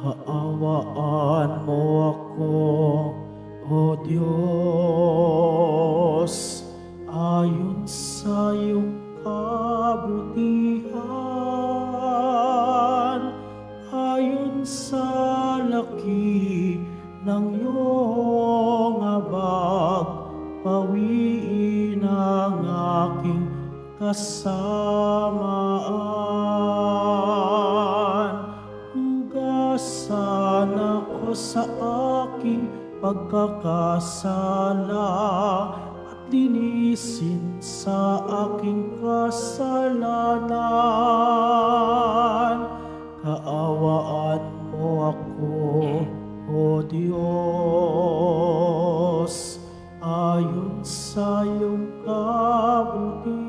Kaawaan mo ako, O Diyos, ayon sa iyong kabutihan, ayon sa laki ng iyong habag, pawiin ang aking kasamaan. Hugasan ako sa aking pagkakasala at linisin sa aking kasalanan. Kaawaan mo ako, O Diyos, ayon sa iyong kabutihan,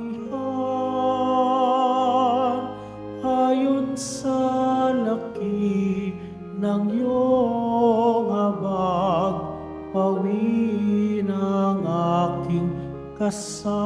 ayon sa laki ng iyong habag, pawiin ang aking kasamaan.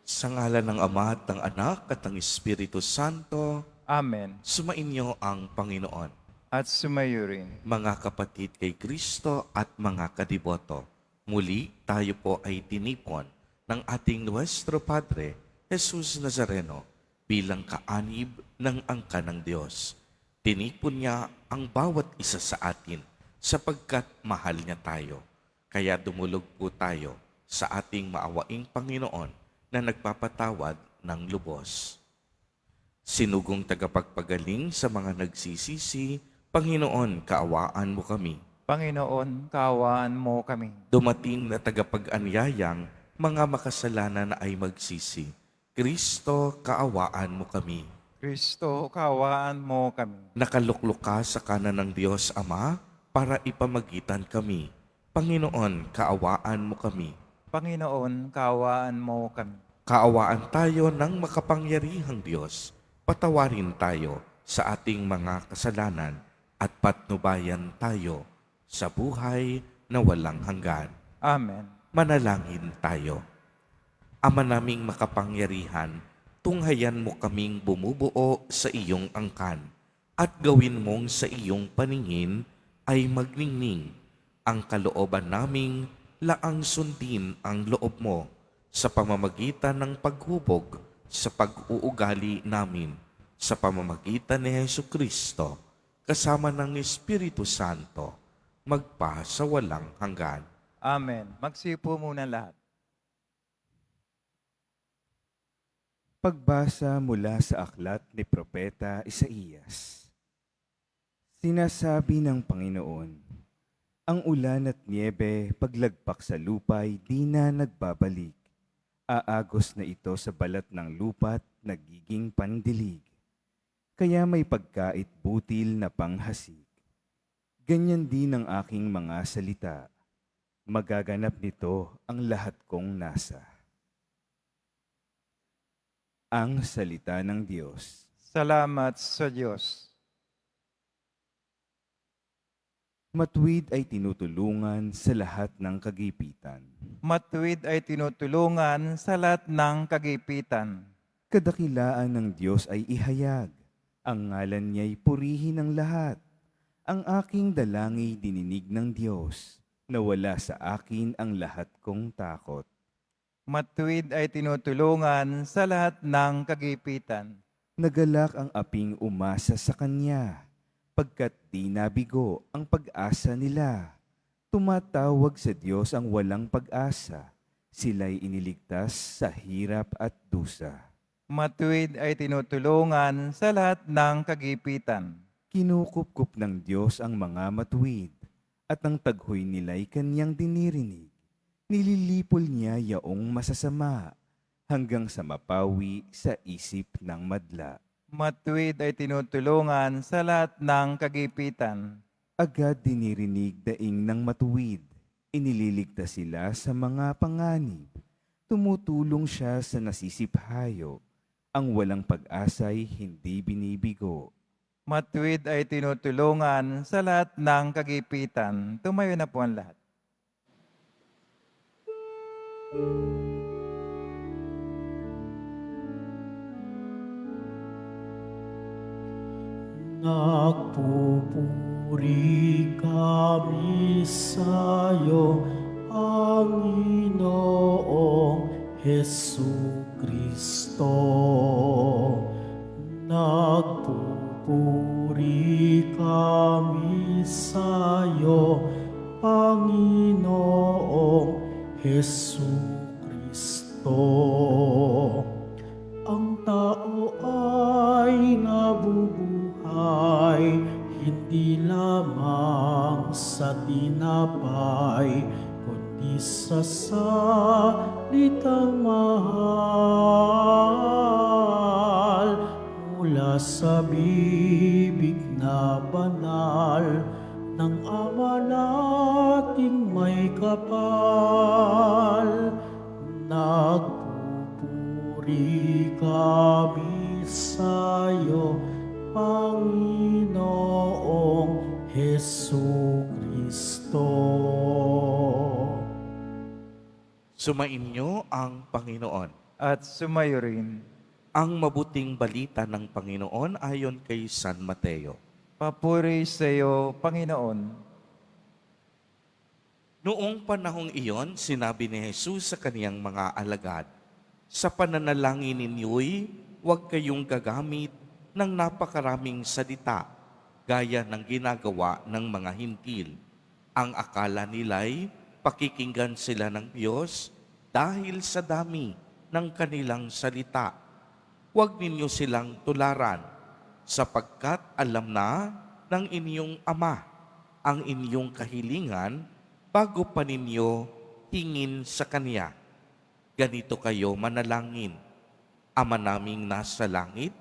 Sa ngalan ng Ama at ng Anak at ng Espiritu Santo, Amen. sumainyo ang Panginoon. At sumayo rin. Mga kapatid kay Kristo at mga kadiboto, muli tayo po ay tinipon ng ating Nuestro Padre, Jesus Nazareno, bilang kaanib ng angka ng Diyos. Tinipon niya ang bawat isa sa atin sapagkat mahal niya tayo. Kaya dumulog po tayo sa ating maawaing Panginoon na nagpapatawad ng lubos. Sinugong tagapagpagaling sa mga nagsisisi, Panginoon, kaawaan mo kami. Panginoon, kaawaan mo kami. Dumating na tagapag-anyayang mga makasalanan na ay magsisi. Kristo, kaawaan mo kami. Kristo, kaawaan mo kami. Nakaluklok ka sa kanan ng Diyos Ama para ipamagitan kami. Panginoon, kaawaan mo kami. Panginoon, kaawaan mo kami. Kaawaan tayo ng makapangyarihang Diyos. Patawarin tayo sa ating mga kasalanan at patnubayan tayo sa buhay na walang hanggan. Amen. Manalangin tayo. Ama naming makapangyarihan, tunghayan mo kaming bumubuo sa iyong angkan at gawin mong sa iyong paningin ay magningning ang kalooban naming laang sundin ang loob mo sa pamamagitan ng paghubog sa pag-uugali namin sa pamamagitan ni Jesucristo kasama ng Espiritu Santo magpa sa walang hanggan. Amen. Magsipo muna lahat. Pagbasa mula sa aklat ni Propeta Isaías. Sinasabi ng Panginoon, ang ulan at niebe paglagpak sa lupa'y di na nagbabalik. Aagos na ito sa balat ng lupa't nagiging pandilig. Kaya may pagkait butil na panghasik. Ganyan din ang aking mga salita. Magaganap nito ang lahat kong nasa. Ang salita ng Diyos. Salamat sa Diyos. Matuwid ay tinutulungan sa lahat ng kagipitan. Matuwid ay tinutulungan sa lahat ng kagipitan. Kadakilaan ng Diyos ay ihayag. Ang ngalan niya'y purihin ng lahat. Ang aking dalangin dininig ng Diyos. Nawala sa akin ang lahat kong takot. Matuwid ay tinutulungan sa lahat ng kagipitan. Nagalak ang aping umasa sa Kanya. Pagkat di nabigo ang pag-asa nila. Tumatawag sa Diyos ang walang pag-asa. Sila'y iniligtas sa hirap at dusa. Matuwid ay tinutulungan sa lahat ng kagipitan. Kinukupkup ng Diyos ang mga matuwid, at ang taghoy nila'y Kanyang dinirinig. Nililipol niya yaong masasama, hanggang sa mapawi sa isip ng madla. Matuwid ay tinutulungan sa lahat ng kagipitan. Agad dinirinig daing ng matuwid. Inililigtas sila sa mga panganib. Tumutulong siya sa nasisiphayo. Ang walang pag-asa'y hindi binibigo. Matuwid ay tinutulungan sa lahat ng kagipitan. Tumayo na po ang lahat. Nagpupuri kami sa'yo, Panginoong Jesucristo. Nagpupuri kami sa'yo, Panginoong Jesucristo. Ang tao ay nabubuhay, hindi lamang sa tinapay, kundi sa salitang mahal mula sa bibig na banal ng Ama nating may kapal. Nagpupuri kami sa'yo, Panginoong Jesucristo. Sumainyo ang Panginoon. At sumayo rin. Ang mabuting balita ng Panginoon ayon kay San Mateo. Papuri sa iyo, Panginoon. Noong panahong iyon, sinabi ni Jesus sa kaniyang mga alagad, sa pananalangin ninyo'y huwag kayong gagamit ng napakaraming salita, gaya ng ginagawa ng mga hintil. Ang akala nila'y pakikinggan sila ng Diyos dahil sa dami ng kanilang salita. Huwag ninyo silang tularan, sapagkat alam na ng inyong Ama ang inyong kahilingan bago pa ninyo hingin sa Kanya. Ganito kayo manalangin. Ama naming nasa langit,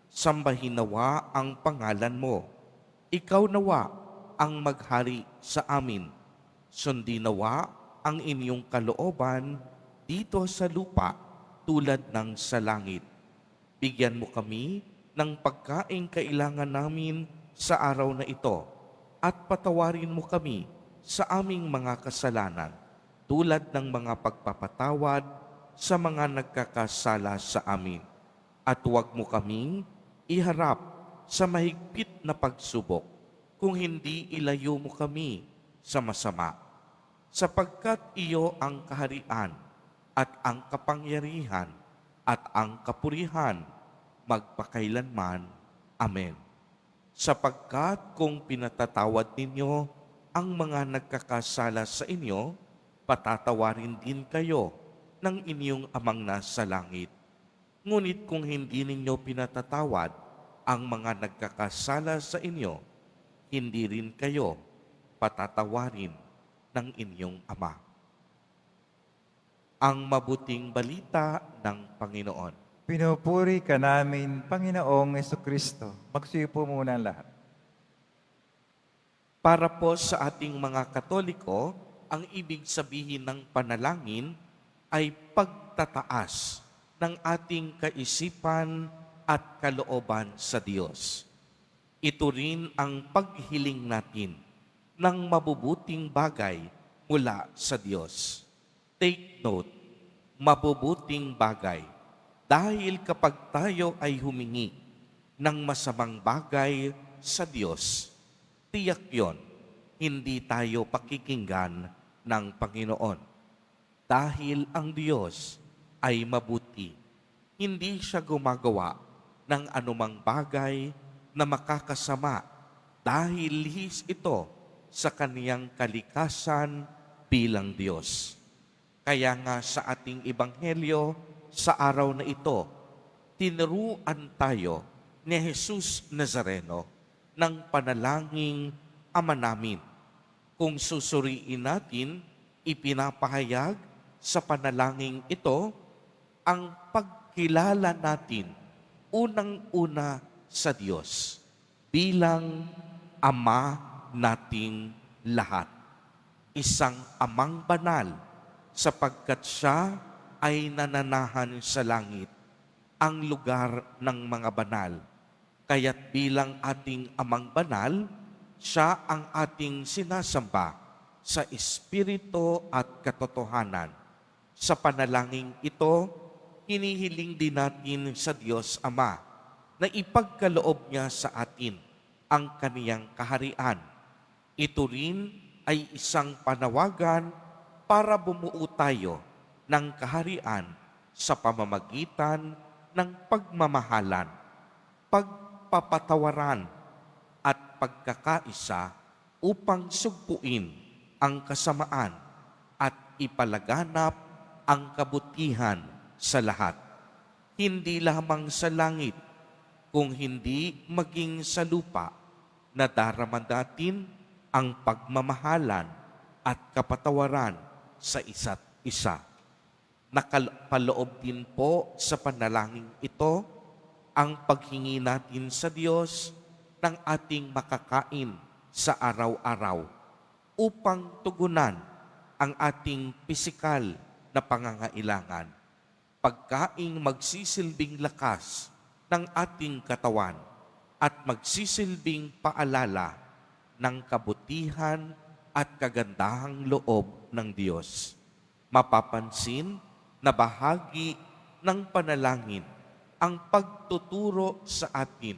sambahin nawa ang pangalan mo. Ikaw nawa ang maghari sa amin. Sundin nawa ang inyong kalooban dito sa lupa tulad ng sa langit. Bigyan mo kami ng pagkaing kailangan namin sa araw na ito at patawarin mo kami sa aming mga kasalanan tulad ng mga pagpapatawad sa mga nagkakasala sa amin. At huwag mo kaming iharap sa mahigpit na pagsubok, kung hindi ilayo mo kami sa masama. Sapagkat iyo ang kaharian at ang kapangyarihan at ang kapurihan magpakailanman. Amen. Sapagkat kung pinatatawad ninyo ang mga nagkakasala sa inyo, patatawarin din kayo ng inyong Amang nasa langit. Ngunit kung hindi ninyo pinatatawad ang mga nagkakasala sa inyo, hindi rin kayo patatawarin ng inyong Ama. Ang mabuting balita ng Panginoon. Pinupuri ka namin, Panginoong Jesucristo. Magsuyo po muna ang lahat. Para po sa ating mga Katoliko, ang ibig sabihin ng panalangin ay pagtataas ng ating kaisipan at kalooban sa Diyos. Ito rin ang paghiling natin ng mabubuting bagay mula sa Diyos. Take note, mabubuting bagay. Dahil kapag tayo ay humingi ng masamang bagay sa Diyos, tiyak yon, hindi tayo pakikinggan ng Panginoon. Dahil ang Diyos ay mabuti, hindi siya gumagawa ng anumang bagay na makakasama dahil lihis ito sa kaniyang kalikasan bilang Diyos. Kaya nga sa ating ebanghelyo, sa araw na ito, tinuruan tayo ni Jesus Nazareno ng panalangin Ama namin. Kung susuriin natin, ipinapahayag sa panalangin ito ang pagkilala natin unang-una sa Diyos bilang Ama nating lahat. Isang amang banal sapagkat siya ay nananahan sa langit, ang lugar ng mga banal. Kaya't bilang ating amang banal, siya ang ating sinasamba sa espiritu at katotohanan. Sa panalangin ito, hinihiling din natin sa Diyos Ama na ipagkaloob niya sa atin ang kaniyang kaharian. Ito rin ay isang panawagan para bumuo tayo ng kaharian sa pamamagitan ng pagmamahalan, pagpapatawaran at pagkakaisa upang sugpuin ang kasamaan at ipalaganap ang kabutihan sa lahat. Hindi lamang sa langit, kung hindi maging sa lupa, na darama natin ang pagmamahalan at kapatawaran sa isa't isa. Nakapaloob din po sa panalangin ito ang paghingi natin sa Diyos ng ating makakain sa araw-araw upang tugunan ang ating pisikal na pangangailangan. Pagkaing magsisilbing lakas ng ating katawan at magsisilbing paalala ng kabutihan at kagandahang loob ng Diyos. Mapapansin na bahagi ng panalangin ang pagtuturo sa atin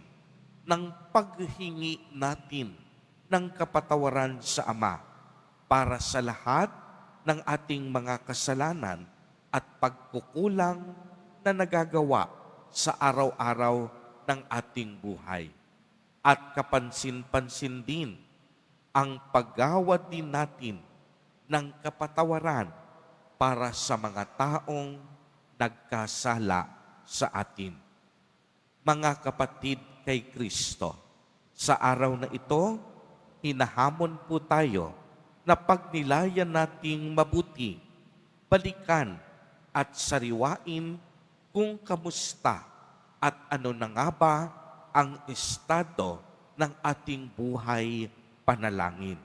ng paghingi natin ng kapatawaran sa Ama para sa lahat ng ating mga kasalanan at pagkukulang na nagagawa sa araw-araw ng ating buhay. At kapansin-pansin din ang paggawad din natin ng kapatawaran para sa mga taong nagkasala sa atin. Mga kapatid kay Kristo, sa araw na ito, hinahamon po tayo na pagnilayan nating mabuti, balikan at sariwain kung kamusta at ano na nga ba ang estado ng ating buhay panalangin.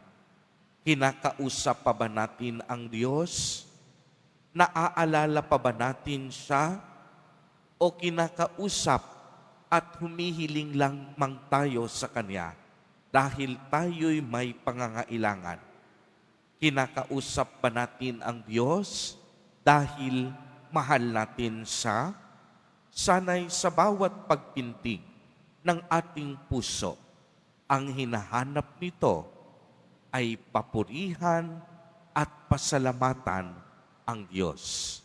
Kinakausap pa ba natin ang Diyos? Naaalala pa ba natin siya? O kinakausap at humihiling lang mang tayo sa Kanya dahil tayo'y may pangangailangan? Kinakausap ba natin ang Diyos dahil mahal natin siya? Sana'y sa bawat pagpintig ng ating puso, ang hinahanap nito ay papurihan at pasalamatan ang Diyos.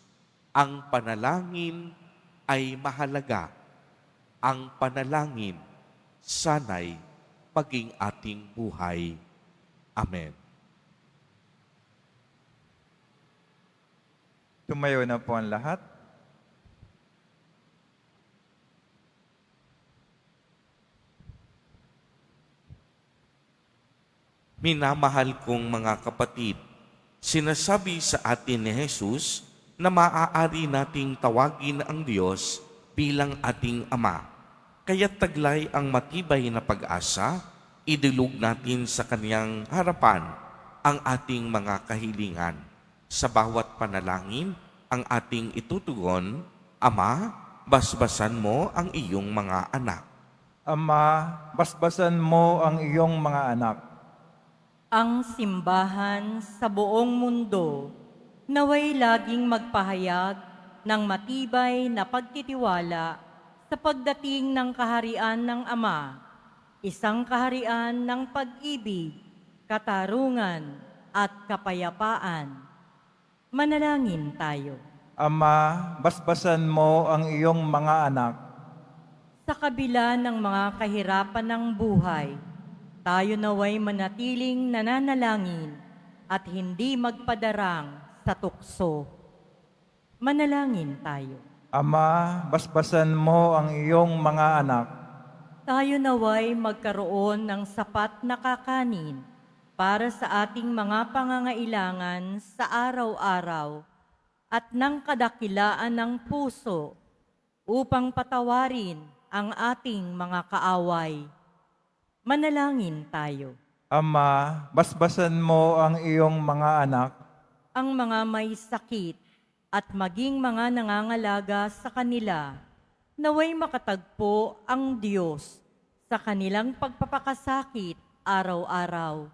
Ang panalangin ay mahalaga. Ang panalangin sana'y maging ating buhay. Amen. Tumayo na po ang lahat. Minamahal kong mga kapatid, sinasabi sa atin ni Jesus na maaari nating tawagin ang Diyos bilang ating Ama. Kaya taglay ang matibay na pag-asa, idulog natin sa Kaniyang harapan ang ating mga kahilingan. Sa bawat panalangin, ang ating itutugon, Ama, basbasan mo ang iyong mga anak. Ama, basbasan mo ang iyong mga anak. Ang simbahan sa buong mundo naway laging magpahayag ng matibay na pagtitiwala sa pagdating ng kaharian ng Ama, isang kaharian ng pag-ibig, katarungan at kapayapaan. Manalangin tayo. Ama, basbasan mo ang iyong mga anak. Sa kabila ng mga kahirapan ng buhay, tayo naway manatiling nananalangin at hindi magpadarang sa tukso. Manalangin tayo. Ama, basbasan mo ang iyong mga anak. Tayo naway magkaroon ng sapat na kakanin para sa ating mga pangangailangan sa araw-araw at ng kadakilaan ng puso upang patawarin ang ating mga kaaway. Manalangin tayo. Ama, basbasan mo ang iyong mga anak. Ang mga may sakit at maging mga nangangalaga sa kanila, naway makatagpo ang Diyos sa kanilang pagpapakasakit araw-araw.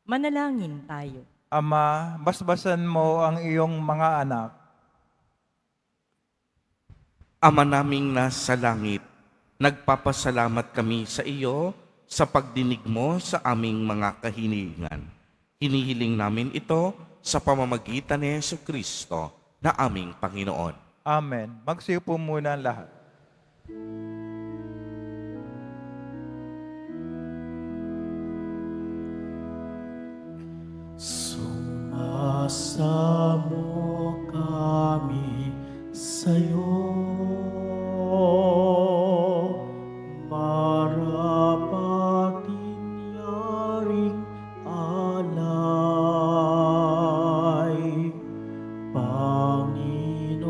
Manalangin tayo. Ama, basbasan mo ang iyong mga anak. Ama naming nasa langit, nagpapasalamat kami sa iyo sa pagdinig mo sa aming mga kahilingan. Hinihiling namin ito sa pamamagitan ni Jesucristo na aming Panginoon. Amen. Magsiupo muna ang lahat. Sumasamo kami sa'yo, marapatin yaring alay. Panginoon,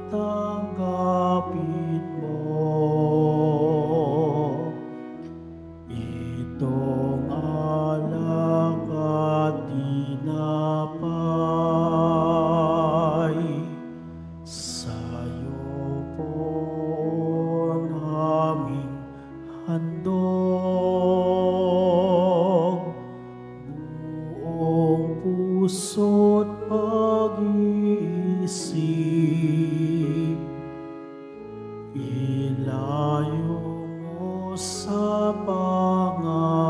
tanggapin mo itong alak at tinapay. Sa'yo po naming handog, buong puso't pag-iisip. Ilayo mo sa panganib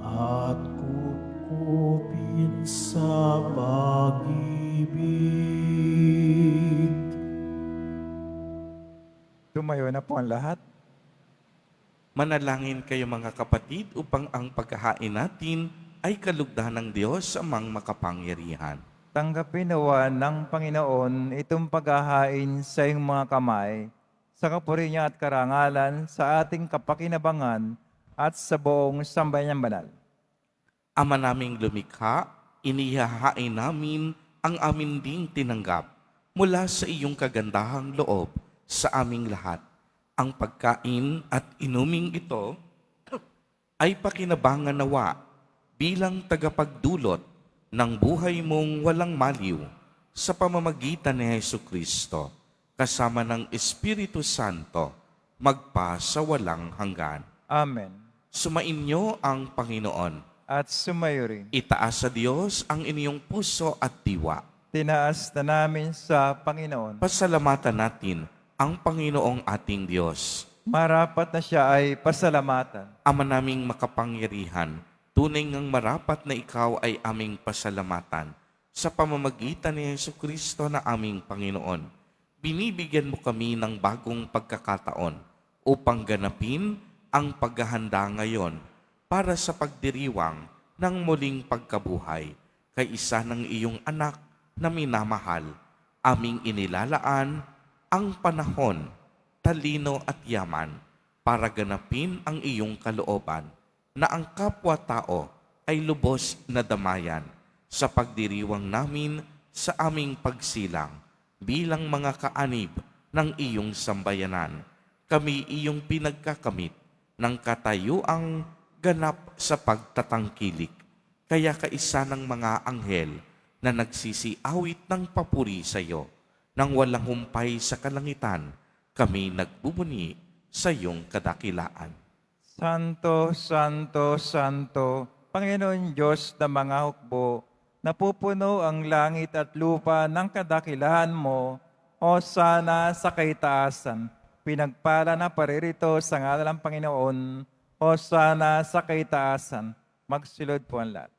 at kupkupin sa pag-ibig. Tumayo na po ang lahat. Manalangin kayo mga kapatid upang ang paghahain natin ay kalugdan ng Diyos amang makapangyarihan. Tanggapin nawa ng Panginoon itong paghahain sa iyong mga kamay, sa kapuri niya at karangalan, sa ating kapakinabangan at sa buong sambayan banal. Ama naming lumikha, inihahain namin ang amin ding tinanggap mula sa iyong kagandahang loob sa aming lahat. Ang pagkain at inuming ito ay pakinabangan nawa bilang tagapagdulot ng buhay mong walang maliw sa pamamagitan ni Jesucristo kasama ng Espiritu Santo magpa sa walang hanggan. Amen. Sumainyo ang Panginoon. At sumayo rin. Itaas sa Diyos ang inyong puso at diwa. Tinaas na namin sa Panginoon. Pasalamatan natin ang Panginoong ating Diyos. Marapat na siya ay pasalamatan. Ama naming makapangyarihan, tunay ngang marapat na ikaw ay aming pasalamatan sa pamamagitan ni Jesucristo na aming Panginoon. Binibigyan mo kami ng bagong pagkakataon upang ganapin ang paghahanda ngayon para sa pagdiriwang ng muling pagkabuhay kay isa ng iyong anak na minamahal. Aming inilalaan ang panahon, talino at yaman para ganapin ang iyong kalooban na ang kapwa-tao ay lubos na damayan sa pagdiriwang namin sa aming pagsilang bilang mga kaanib ng iyong sambayanan. Kami iyong pinagkakamit ng katayuang ganap sa pagtatangkilik. Kaya kaisa ng mga anghel na nagsisiawit ng papuri sa iyo, nang walang humpay sa kalangitan, kami nagbubuni sa iyong kadakilaan. Santo, Santo, Santo, Panginoon Diyos na mga hukbo, napupuno ang langit at lupa ng kadakilahan mo, o sana sa kaitaasan. Pinagpala na paririto sa ngalan ng Panginoon, o sana sa kaitaasan. Magsilod po ang lahat.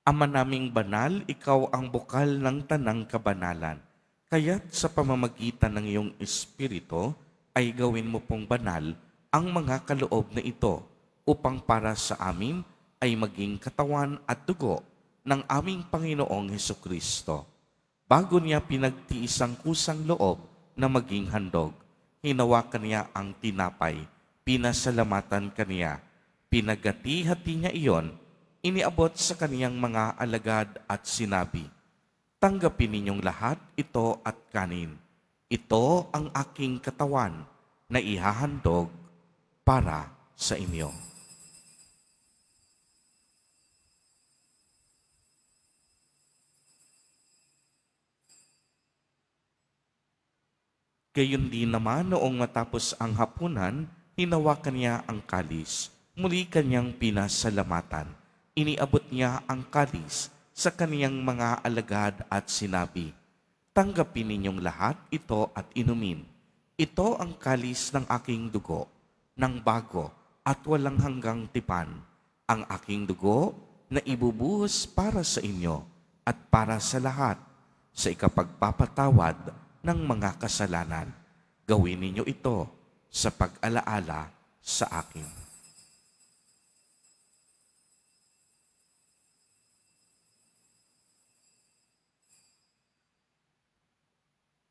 Ama naming banal, ikaw ang bukal ng tanang kabanalan. Kaya't sa pamamagitan ng iyong Espiritu, ay gawin mo pong banal ang mga kaloob na ito upang para sa amin ay maging katawan at dugo ng aming Panginoong Hesukristo. Bago niya pinagtiis ang kusang loob na maging handog, hinawakan niya ang tinapay, pinasalamatan kaniya, pinagati-hati niya iyon, iniabot sa kaniyang mga alagad at sinabi, "Tanggapin ninyong lahat ito at kanin. Ito ang aking katawan na ihahandog para sa inyo." Gayon din naman noong matapos ang hapunan, hinawakan niya ang kalis. Muli kanyang pinasalamatan. Iniabot niya ang kalis sa kaniyang mga alagad at sinabi, "Tanggapin ninyong lahat ito at inumin. Ito ang kalis ng aking dugo, ng bago at walang hanggang tipan, ang aking dugo na ibubuhos para sa inyo at para sa lahat sa ikapagpapatawad ng mga kasalanan. Gawin ninyo ito sa pag-alaala sa akin.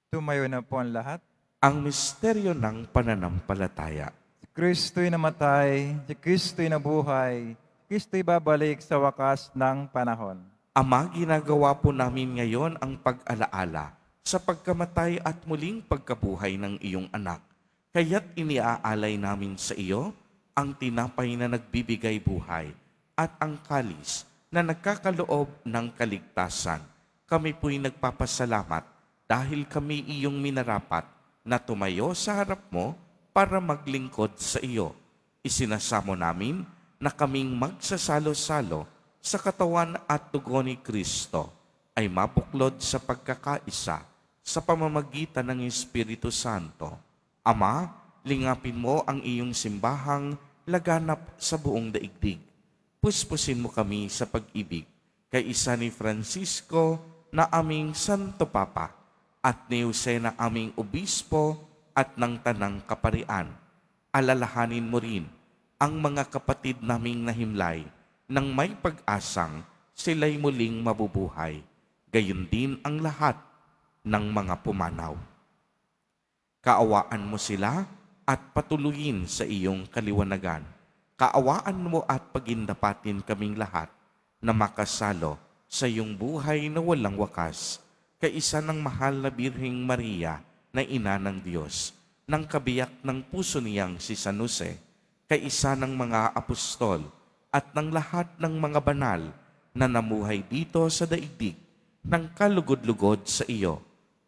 Tumayo na po ang lahat. Ang misteryo ng pananampalataya. Si Kristo'y namatay, si Kristo'y nabuhay, si Kristo'y babalik sa wakas ng panahon. Ama, ginagawa po namin ngayon ang pag-alaala sa pagkamatay at muling pagkabuhay ng iyong anak. Kaya't iniaalay namin sa iyo ang tinapay na nagbibigay buhay at ang kalis na nagkakaloob ng kaligtasan. Kami po'y nagpapasalamat dahil kami iyong minarapat na tumayo sa harap mo para maglingkod sa iyo. Isinasamo namin na kaming magsasalo-salo sa katawan at dugo ni Kristo ay mabuklod sa pagkakaisa sa pamamagitan ng Espiritu Santo. Ama, lingapin mo ang iyong simbahang laganap sa buong daigdig. Puspusin mo kami sa pag-ibig kay isa ni Francisco na aming Santo Papa at ni Jose na aming Obispo at ng Tanang Kaparian. Alalahanin mo rin ang mga kapatid naming nahimlay nang may pag-asang sila'y muling mabubuhay. Gayon din ang lahat ng mga pumanaw. Kaawaan mo sila at patuloyin sa iyong kaliwanagan. Kaawaan mo at pagindapatin kaming lahat na makasalo sa iyong buhay na walang wakas, kaisa ng mahal na Birheng Maria na ina ng Diyos, ng kabiyak ng puso niyang si San Jose, kaisa ng mga apostol at ng lahat ng mga banal na namuhay dito sa daigdig ng kalugod-lugod sa iyo.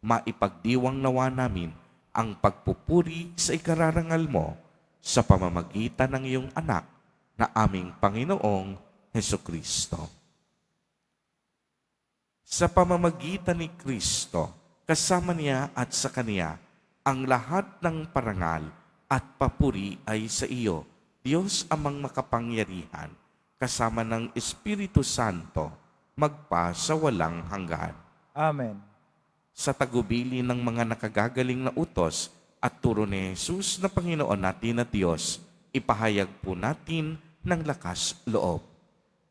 Maipagdiwang nawa namin ang pagpupuri sa ikararangal mo sa pamamagitan ng iyong anak na aming Panginoong Hesukristo. Sa pamamagitan ni Kristo, kasama niya at sa Kaniya, ang lahat ng parangal at papuri ay sa iyo, Diyos amang makapangyarihan, kasama ng Espiritu Santo, magpa sa walang hanggan. Amen. Sa tagubili ng mga nakagagaling na utos at turo ni Jesus na Panginoon natin at Diyos, ipahayag po natin ng lakas loob.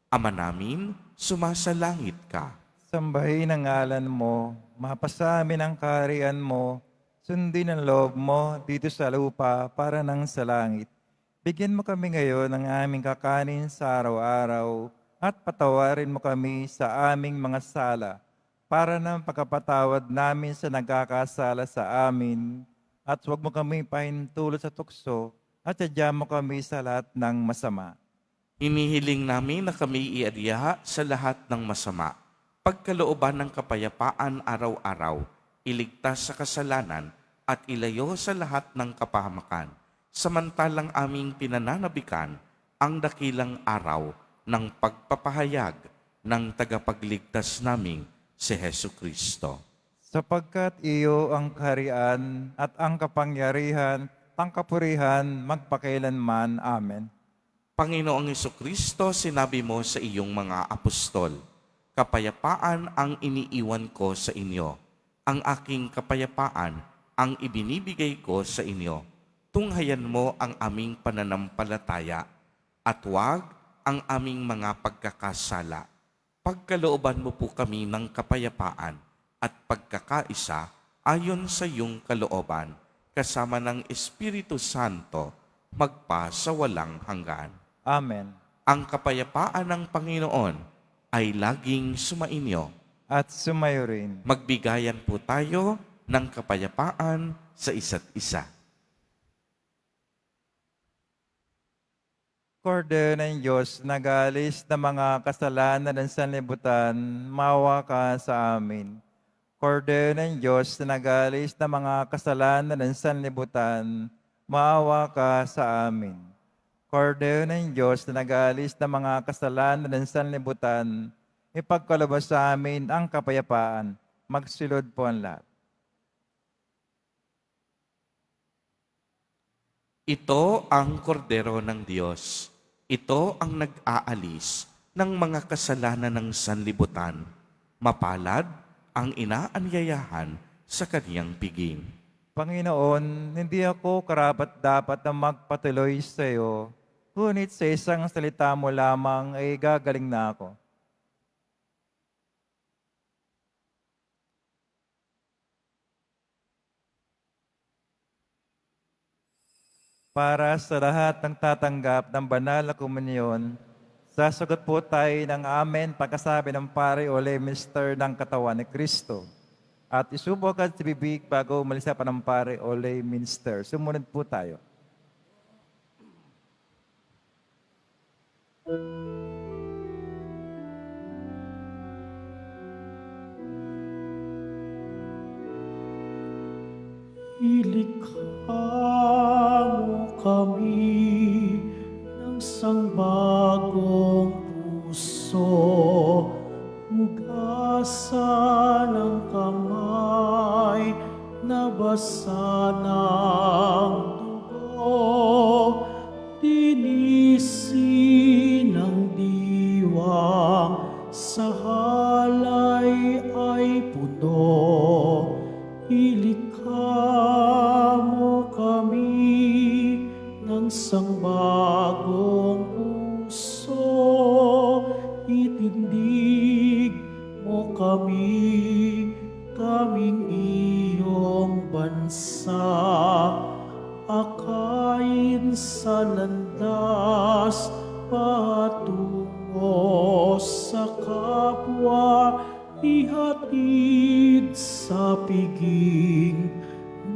Ama namin, sumasalangit ka. Sambahin ang ngalan mo, mapasa amin ang kaharian mo, sundin ang loob mo dito sa lupa para nang sa langit. Bigyan mo kami ngayon ng aming kakanin sa araw-araw at patawarin mo kami sa aming mga sala para ng pagkapatawad namin sa nagkakasala sa amin at huwag mo kami pahintulot sa tukso at sadya mo kami sa lahat ng masama. Hinihiling namin na kami iadya sa lahat ng masama. Pagkalooban ng kapayapaan araw-araw, iligtas sa kasalanan at ilayo sa lahat ng kapahamakan. Samantalang aming pinananabikan ang dakilang araw ng pagpapahayag ng tagapagligtas naming si Hesukristo. Sapagkat iyo ang kaharian at ang kapangyarihan, ang kapurihan, magpakailanman. Amen. Panginoong Hesukristo, sinabi mo sa iyong mga apostol, kapayapaan ang iniiwan ko sa inyo. Ang aking kapayapaan ang ibinibigay ko sa inyo. Tunghayan mo ang aming pananampalataya at huwag ang aming mga pagkakasala. Pagkalooban mo po kami ng kapayapaan at pagkakaisa ayon sa iyong kalooban, kasama ng Espiritu Santo, magpa sa walang hanggan. Amen. Ang kapayapaan ng Panginoon ay laging sumainyo. At sumayo rin. Magbigayan po tayo ng kapayapaan sa isa't isa. Kordero ng Diyos, nag-aalis ng mga kasalanan ng sanlibutan, maawa ka sa amin. Kordero ng Diyos, nag-aalis ng mga kasalanan ng sanlibutan, maawa ka sa amin. Kordero ng Diyos, nag-aalis ng mga kasalanan ng sanlibutan, ipagkaloob sa amin ang kapayapaan. Magsilod po ang lahat. Ito ang kordero ng Diyos. Ito ang nag-aalis ng mga kasalanan ng sanlibutan. Mapalad ang inaanyayahan sa kaniyang piging. Panginoon, hindi ako karapat-dapat na magpatuloy sa iyo, ngunit sa isang salita mo lamang ay gagaling na ako. Para sa lahat ng tatanggap ng banal na komunyon, sasagot po tayo ng amen pagkasabi ng pare o lay minister ng katawan ni Kristo. At isubok at sa bibig bago umalis sa panampare o lay minister. Sumunod po tayo. Ilikha mo kami ng sangbagong puso, hugasan ng kamay na basa ng dugo, tinisin ng diwang sa halay ay puno. Ilikha mo kami ng sangbagong puso, itindig mo kami, kaming iyong bansa. Akayin sa landas patungo sa kapwa, ihatid sa piging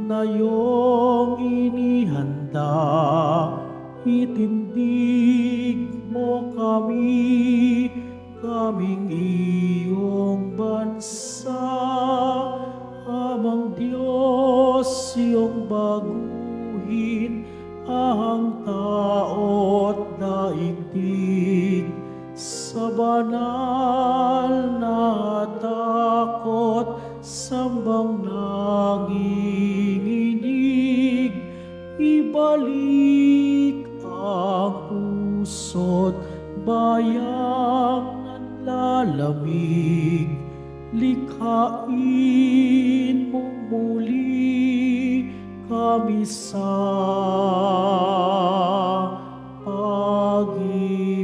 na iyong inihanda. Itindig mo kami, kaming iyong bansa. Amang Diyos iyong baguhin ang tao't daigdig sa banal na takot, sambang nanginginig. Ibalik ang puso't bayang nanlalamig, likhain mo muli kami sa pag-ibig.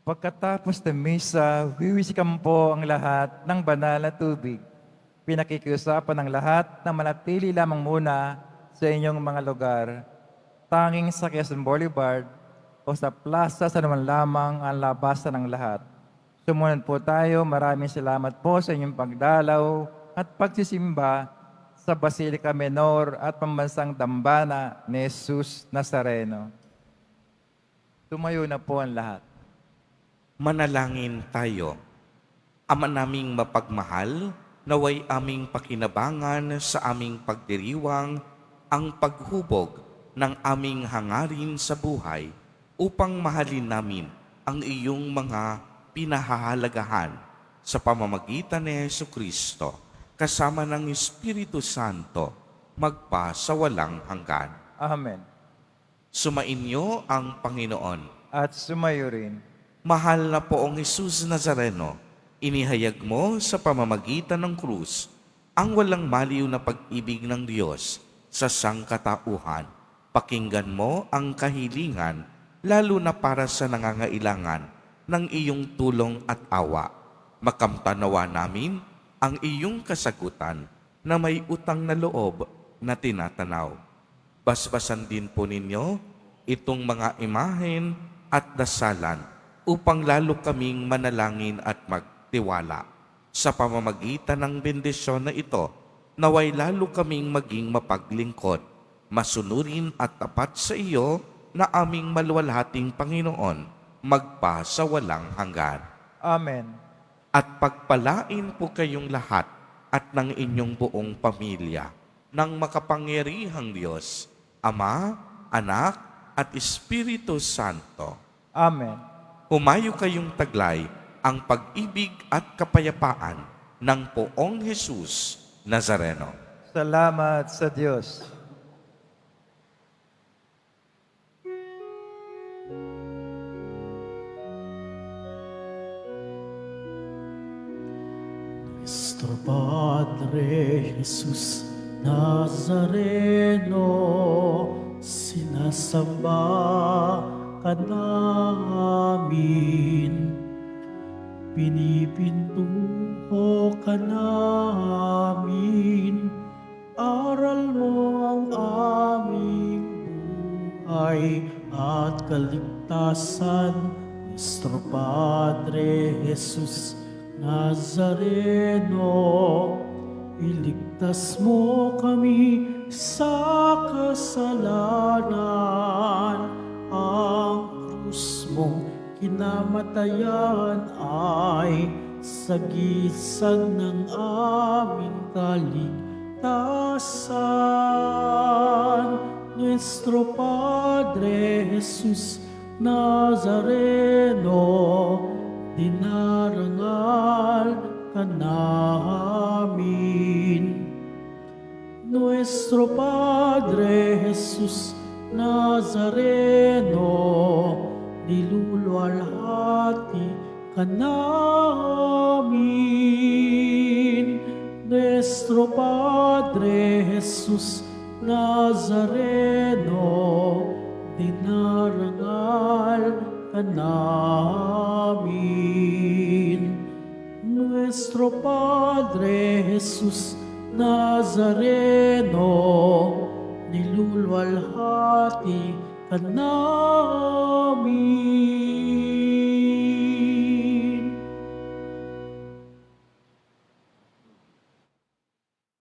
Pagkatapos ng misa, wiwisikan po ang lahat ng banal na tubig. Pinakikiusapan ng lahat na manatili lamang muna sa inyong mga lugar. Tanging sa Quezon Boulevard o sa plaza sa naman lamang ang labasan ng lahat. Sumunod po tayo. Maraming salamat po sa inyong pagdalaw at pagsisimba sa Basilica Menor at Pambansang Dambana ni Jesus Nazareno. Tumayo na po ang lahat. Manalangin tayo. Ama naming mapagmahal, naway aming pakinabangan sa aming pagdiriwang ang paghubog ng aming hangarin sa buhay upang mahalin namin ang iyong mga pinahahalagahan sa pamamagitan ni Jesucristo kasama ng Espiritu Santo magpa sa walang hanggan. Amen. Sumainyo ang Panginoon. At sumayo rin. Mahal na poong Jesus Nazareno, inihayag mo sa pamamagitan ng krus ang walang maliw na pag-ibig ng Diyos sa sangkatauhan. Pakinggan mo ang kahilingan, lalo na para sa nangangailangan ng iyong tulong at awa. Makamtanawa namin ang iyong kasagutan na may utang na loob na tinatanaw. Basbasan din po ninyo itong mga imahen at dasalan upang lalo kaming manalangin at magtiwala. Sa pamamagitan ng bendisyon na ito, naway lalo kaming maging mapaglingkod, masunurin at tapat sa iyo na aming maluwalhating Panginoon, magpa sa walang hanggan. Amen. At pagpalain po kayong lahat at ng inyong buong pamilya ng makapangyarihang Diyos, Ama, Anak, at Espiritu Santo. Amen. Humayo kayong taglay ang pag-ibig at kapayapaan ng Poong Jesus Nazareno. Salamat sa Diyos. Nuestro Padre Jesus Nazareno, sinasamba ka namin, pinipintuho ka namin, aral mo ang aming buhay at kaligtasan. Nuestro Padre Jesus Nazareno, iligtas mo kami sa kasalanan. Ang krus mong kinamatayan ay sagisag ng aming kaligtasan. Nuestro Padre Jesus Nazareno, dinarangal ka namin. Nuestro Padre Jesus Nazareno, niluluwalhati ka namin. Nuestro Padre Jesus Nazareno, dinarangal ka namin. Nuestro Padre Jesus Nazareno, niluluwalhati ka namin.